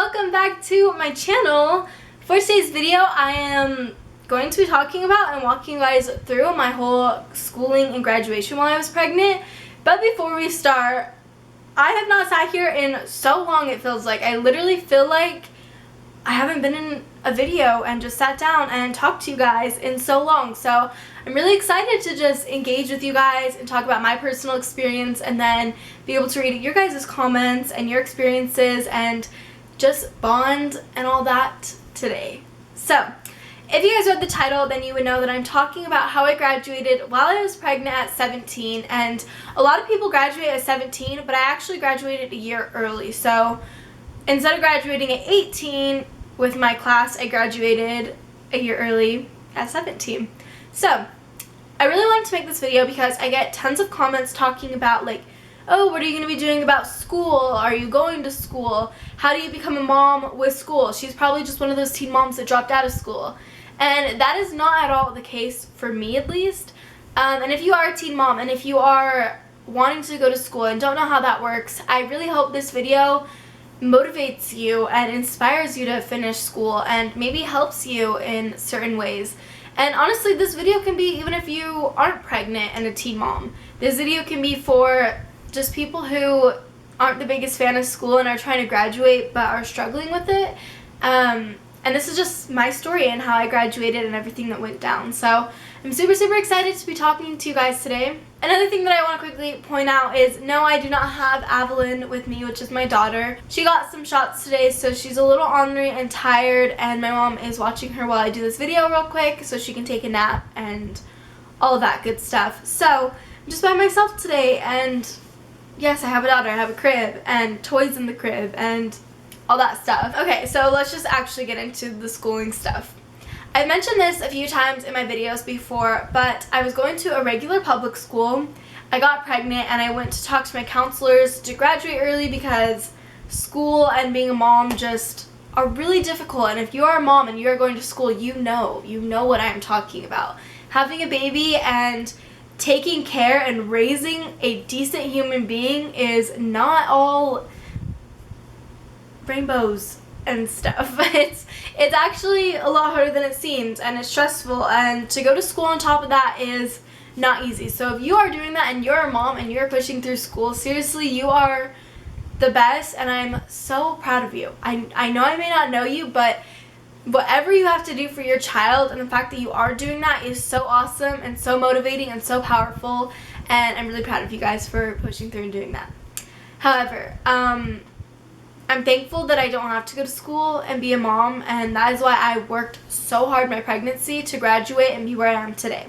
welcome back to my channel. For today's video, I am going to be talking about and walking you guys through my whole schooling and graduation while I was pregnant. But before we start, I have not sat here in so long, it feels like. I literally feel like I haven't been in a video and just sat down and talked to you guys in so long. So I'm really excited to just engage with you guys and talk about my personal experience and then be able to read your guys' comments and your experiences and just bond and all that today. So if you guys read the title, then you would know that I'm talking about how I graduated while I was pregnant at 17. And a lot of people graduate at 17, but I actually graduated a year early. So instead of graduating at 18 with my class, I graduated a year early at 17. So I really wanted to make this video because I get tons of comments talking about like, oh, what are you going to be doing about school? Are you going to school? How do you become a mom with school? She's probably just one of those teen moms that dropped out of school. And that is not at all the case for me, at least. And if you are a teen mom and if you are wanting to go to school and don't know how that works, I really hope this video motivates you and inspires you to finish school and maybe helps you in certain ways. And honestly, this video can be even if you aren't pregnant and a teen mom. This video can be for just people who aren't the biggest fan of school and are trying to graduate but are struggling with it. And this is just my story and how I graduated and everything that went down. So I'm super excited to be talking to you guys today. Another thing that I want to quickly point out is no, I do not have Evelyn with me, which is my daughter. She got some shots today, so she's a little ornery and tired, and my mom is watching her while I do this video real quick so she can take a nap and all of that good stuff. So I'm just by myself today, and yes, I have a daughter, I have a crib and toys in the crib and all that stuff. Okay, so let's just actually get into the schooling stuff. I've mentioned this a few times in my videos before, but I was going to a regular public school. I got pregnant and I went to talk to my counselors to graduate early because school and being a mom just are really difficult. And if you are a mom and you are going to school, you know what I am talking about. Having a baby and taking care and raising a decent human being is not all rainbows and stuff. It's actually a lot harder than it seems, and it's stressful, and to go to school on top of that is not easy. So if you are doing that and you're a mom and you're pushing through school, seriously, you are the best, and I'm so proud of you. I know I may not know you, but whatever you have to do for your child and the fact that you are doing that is so awesome and so motivating and so powerful, and I'm really proud of you guys for pushing through and doing that. However, I'm thankful that I don't have to go to school and be a mom, and that is why I worked so hard my pregnancy to graduate and be where I am today.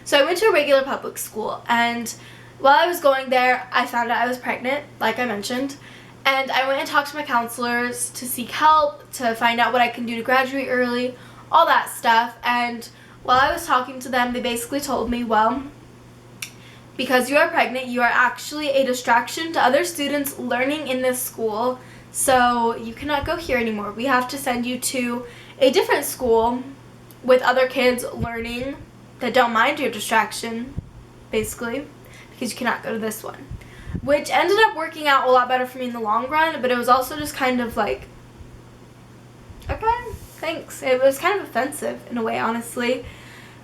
So I went to a regular public school, and while I was going there, I found out I was pregnant, like I mentioned, and I went and talked to my counselors to seek help, to find out what I can do to graduate early, all that stuff. And while I was talking to them, they basically told me, well, because you are pregnant, you are actually a distraction to other students learning in this school, so you cannot go here anymore. We have to send you to a different school with other kids learning that don't mind your distraction, basically, because you cannot go to this one. Which ended up working out a lot better for me in the long run, but it was also just kind of like, okay, thanks. It was kind of offensive in a way, honestly.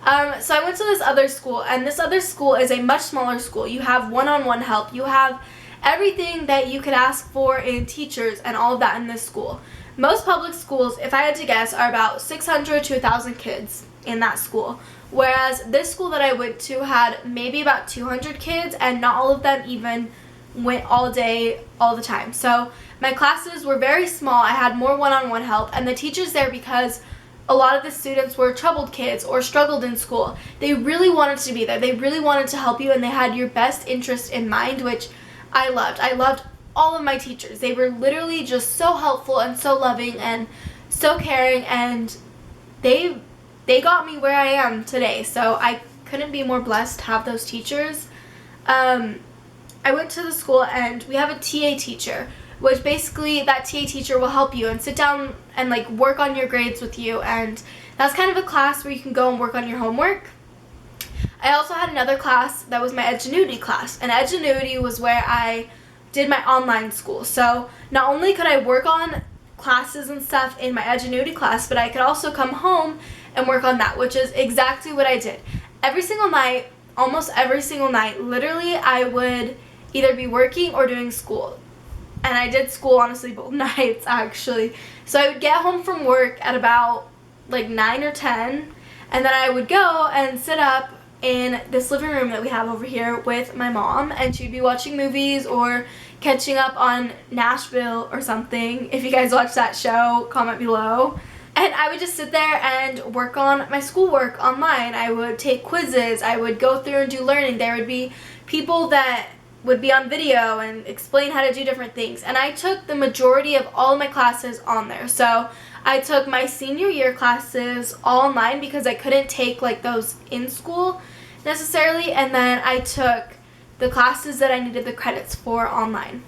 So I went to this other school, and this other school is a much smaller school. You have one-on-one help. You have everything that you could ask for in teachers and all of that in this school. Most public schools, if I had to guess, are about 600 to 1,000 kids in that school. Whereas this school that I went to had maybe about 200 kids, and not all of them even went all day, all the time. So my classes were very small. I had more one-on-one help, and the teachers there, because a lot of the students were troubled kids or struggled in school, they really wanted to be there. They really wanted to help you, and they had your best interest in mind, which I loved. I loved all of my teachers. They were literally just so helpful and so loving and so caring, and they got me where I am today. So I couldn't be more blessed to have those teachers. I went to the school, and we have a TA teacher, which basically that TA teacher will help you and sit down and like work on your grades with you, and that's kind of a class where you can go and work on your homework. I also had another class that was my Edgenuity class, and Edgenuity was where I did my online school. So not only could I work on classes and stuff in my Edgenuity class, but I could also come home and work on that, which is exactly what I did. Every single night, almost every single night, literally, I would either be working or doing school. And I did school, honestly, both nights, actually. So I would get home from work at about, like, 9 or 10, and then I would go and sit up in this living room that we have over here with my mom, and she'd be watching movies or catching up on Nashville or something. If you guys watch that show, comment below. And I would just sit there and work on my schoolwork online. I would take quizzes. I would go through and do learning. There would be people that would be on video and explain how to do different things. And I took the majority of all of my classes on there. So I took my senior year classes all online because I couldn't take like those in school necessarily. And then I took the classes that I needed the credits for online.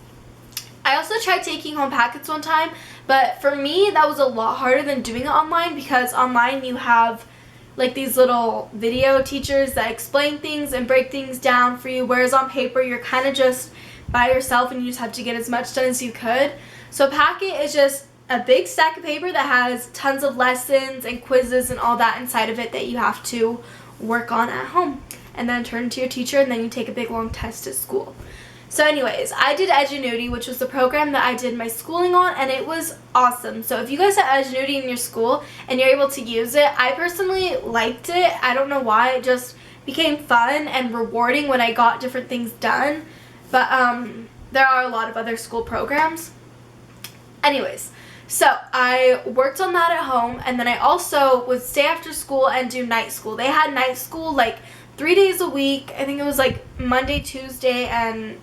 I also tried taking home packets one time, but for me that was a lot harder than doing it online, because online you have like these little video teachers that explain things and break things down for you, whereas on paper you're kind of just by yourself and you just have to get as much done as you could. So a packet is just a big stack of paper that has tons of lessons and quizzes and all that inside of it that you have to work on at home and then turn to your teacher, and then you take a big long test at school. So anyways, I did Edgenuity, which was the program that I did my schooling on, and it was awesome. So if you guys have Edgenuity in your school and you're able to use it, I personally liked it. I don't know why, it just became fun and rewarding when I got different things done. But there are a lot of other school programs. Anyways, so I worked on that at home, and then I also would stay after school and do night school. They had night school like 3 days a week. I think it was like Monday, Tuesday, and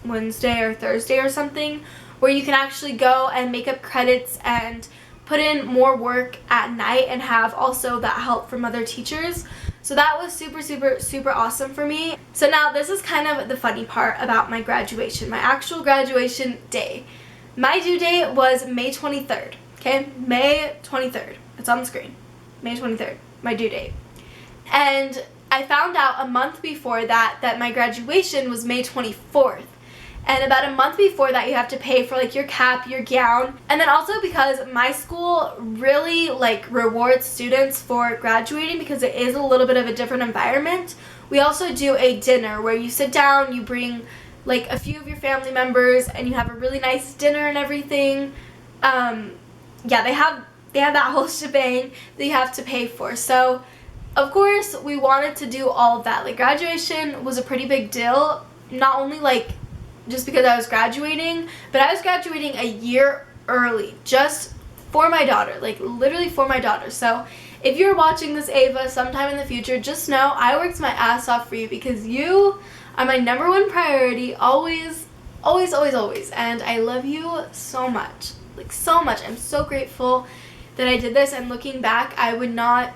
Wednesday or Thursday or something, where you can actually go and make up credits and put in more work at night and have also that help from other teachers. So that was super awesome for me. So now this is kind of the funny part about my graduation, my actual graduation day. My due date was May 23rd, okay? May 23rd. It's on the screen. May 23rd, my due date. And I found out a month before that my graduation was May 24th. And about a month before that, you have to pay for like your cap, your gown. And then also because my school really like rewards students for graduating, because it is a little bit of a different environment. We also do a dinner where you sit down, you bring like a few of your family members, and you have a really nice dinner and everything. Yeah, they have that whole shebang that you have to pay for. So of course we wanted to do all of that. Like graduation was a pretty big deal, not only like just because I was graduating, but I was graduating a year early just for my daughter, like literally for my daughter. So if you're watching this, Ava, sometime in the future, just know I worked my ass off for you, because you are my number one priority, always, and I love you so much, like so much. I'm so grateful that I did this, and looking back, I would not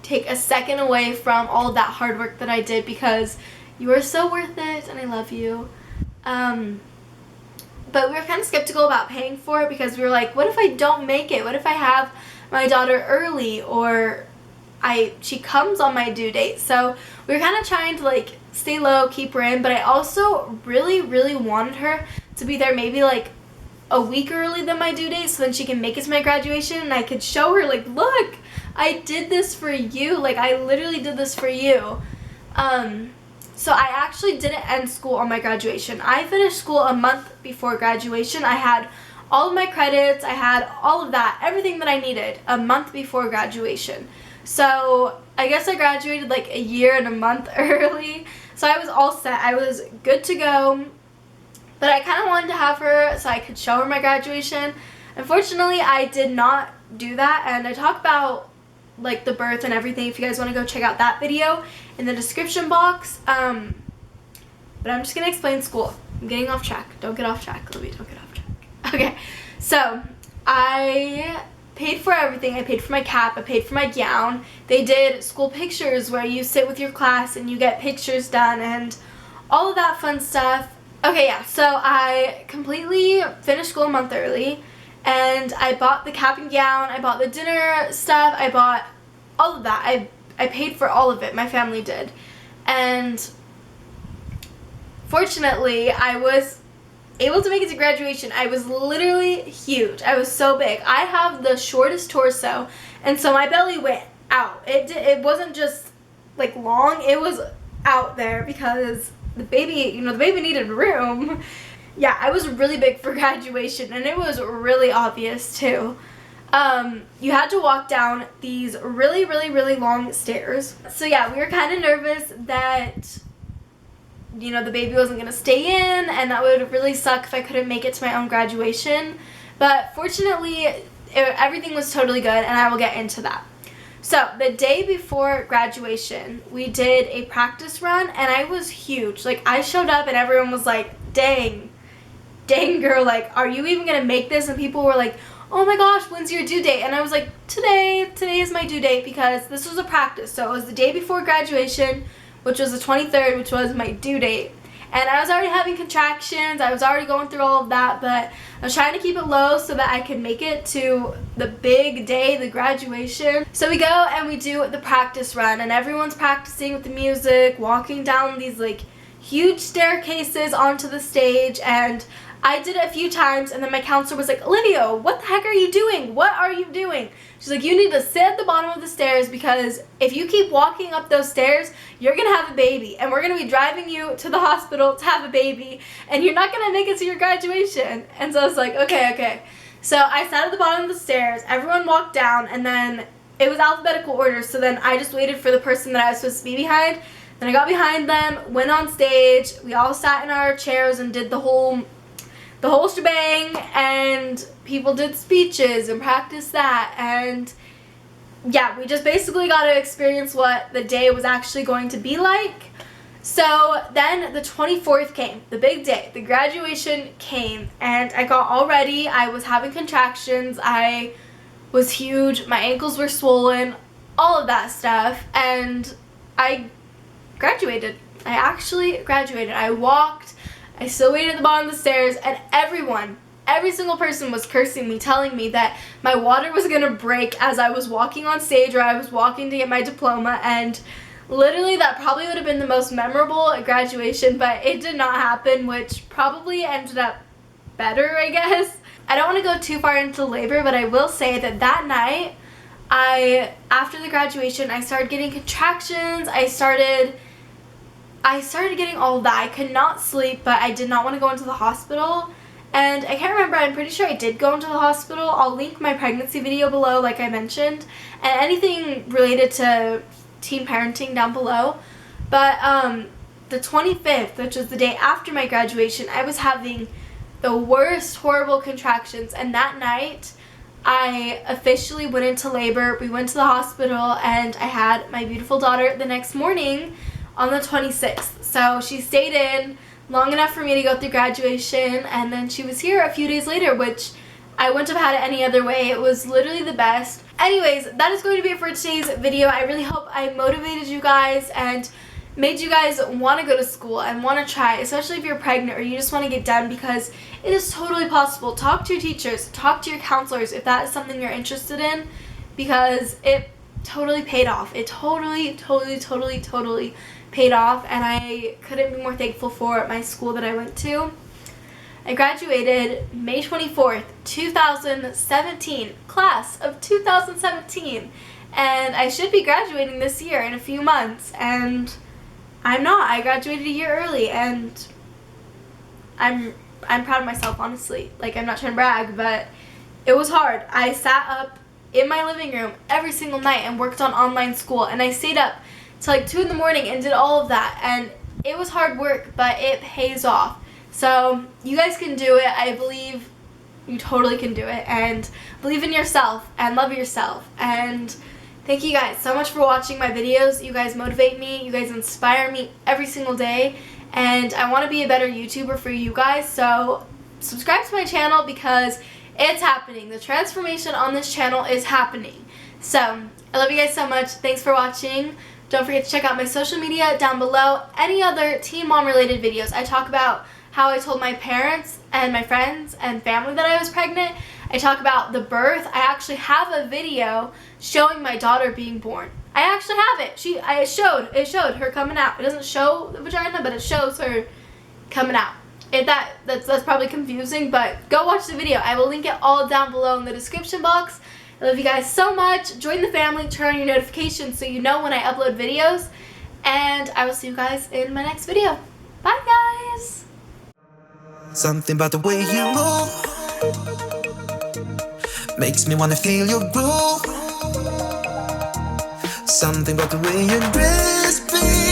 take a second away from all of that hard work that I did, because you are so worth it, and I love you. But we were kind of skeptical about paying for it, because we were like, what if I don't make it? What if I have my daughter early, or she comes on my due date? So we were kind of trying to like stay low, keep her in, but I also really wanted her to be there maybe like a week early than my due date, so then she can make it to my graduation and I could show her like, look, I did this for you, like I literally did this for you. So I actually didn't end school on my graduation. I finished school a month before graduation. I had all of my credits, I had all of that, everything that I needed a month before graduation. So I guess I graduated like a year and a month early. So I was all set. I was good to go. But I kind of wanted to have her so I could show her my graduation. Unfortunately, I did not do that. And I talk about like the birth and everything if you guys want to go check out that video in the description box. But I'm just going to explain school. I'm getting off track. Don't get off track, Olivia. Don't get off track. Okay. So I paid for everything. I paid for my cap. I paid for my gown. They did school pictures where you sit with your class and you get pictures done and all of that fun stuff. Okay, yeah, so I completely finished school a month early, and I bought the cap and gown, I bought the dinner stuff, I bought all of that. I paid for all of it, my family did. And fortunately, I was able to make it to graduation. I was literally huge. I was so big. I have the shortest torso, and so my belly went out. It wasn't just like long, it was out there because the baby, the baby needed room. Yeah, I was really big for graduation, and it was really obvious too. You had to walk down these really, really, really long stairs. So yeah, we were kind of nervous that, the baby wasn't going to stay in, and that would really suck if I couldn't make it to my own graduation. But fortunately, everything was totally good, and I will get into that. So the day before graduation, we did a practice run, and I was huge. Like, I showed up, and everyone was like, dang girl, like, are you even going to make this? And people were like, oh my gosh, when's your due date? And I was like, today is my due date, because this was a practice. So it was the day before graduation, which was the 23rd, which was my due date. And I was already having contractions. I was already going through all of that, but I was trying to keep it low so that I could make it to the big day, the graduation. So we go and we do the practice run, and everyone's practicing with the music, walking down these like huge staircases onto the stage. And I did it a few times, and then my counselor was like, Olivia, what the heck are you doing? What are you doing? She's like, you need to sit at the bottom of the stairs, because if you keep walking up those stairs, you're going to have a baby, and we're going to be driving you to the hospital to have a baby, and you're not going to make it to your graduation. And so I was like, okay. So I sat at the bottom of the stairs, everyone walked down, and then it was alphabetical order, so then I just waited for the person that I was supposed to be behind. Then I got behind them, went on stage, we all sat in our chairs and did the whole shebang, and people did speeches and practiced that, and yeah, we just basically got to experience what the day was actually going to be like. So then the 24th came, the big day, the graduation came, and I got all ready. I was having contractions, I was huge, my ankles were swollen, all of that stuff, and I graduated. I actually graduated. I walked, I still waited at the bottom of the stairs, and every single person was cursing me, telling me that my water was going to break as I was walking on stage, or I was walking to get my diploma, and literally that probably would have been the most memorable graduation, but it did not happen, which probably ended up better, I guess. I don't want to go too far into labor, but I will say that night, after the graduation, I started getting contractions, I started getting all of that. I could not sleep, but I did not want to go into the hospital. And I can't remember, I'm pretty sure I did go into the hospital. I'll link my pregnancy video below, like I mentioned, and anything related to teen parenting down below. But the 25th, which was the day after my graduation, I was having the worst horrible contractions, and that night I officially went into labor. We went to the hospital, and I had my beautiful daughter the next morning on the 26th. So she stayed in long enough for me to go through graduation, and then she was here a few days later, which I wouldn't have had it any other way. It was literally the best. Anyways, that is going to be it for today's video. I really hope I motivated you guys and made you guys want to go to school and want to try, especially if you're pregnant or you just want to get done, because it is totally possible. Talk to your teachers, talk to your counselors if that is something you're interested in, because it totally paid off. It totally paid off, and I couldn't be more thankful for my school that I went to. I graduated May 24th, 2017, class of 2017, and I should be graduating this year in a few months, and I'm not. I graduated a year early, and I'm proud of myself, honestly. Like, I'm not trying to brag, but it was hard. I sat up in my living room every single night and worked on online school, and I stayed up till like 2 in the morning and did all of that, and it was hard work, but it pays off. So you guys can do it. I believe you totally can do it, and believe in yourself and love yourself. And thank you guys so much for watching my videos. You guys motivate me, you guys inspire me every single day, and I want to be a better YouTuber for you guys. So subscribe to my channel, because it's happening. The transformation on this channel is happening. So I love you guys so much. Thanks for watching. Don't forget to check out my social media down below. Any other teen mom related videos. I talk about how I told my parents and my friends and family that I was pregnant. I talk about the birth. I actually have a video showing my daughter being born. I actually have it. It showed her coming out. It doesn't show the vagina, but it shows her coming out. If that's probably confusing, but go watch the video. I will link it all down below in the description box. I love you guys so much. Join the family, turn on your notifications so you know when I upload videos. And I will see you guys in my next video. Bye, guys. Something about the way you move makes me wanna feel your groove. Something about the way you dress, baby.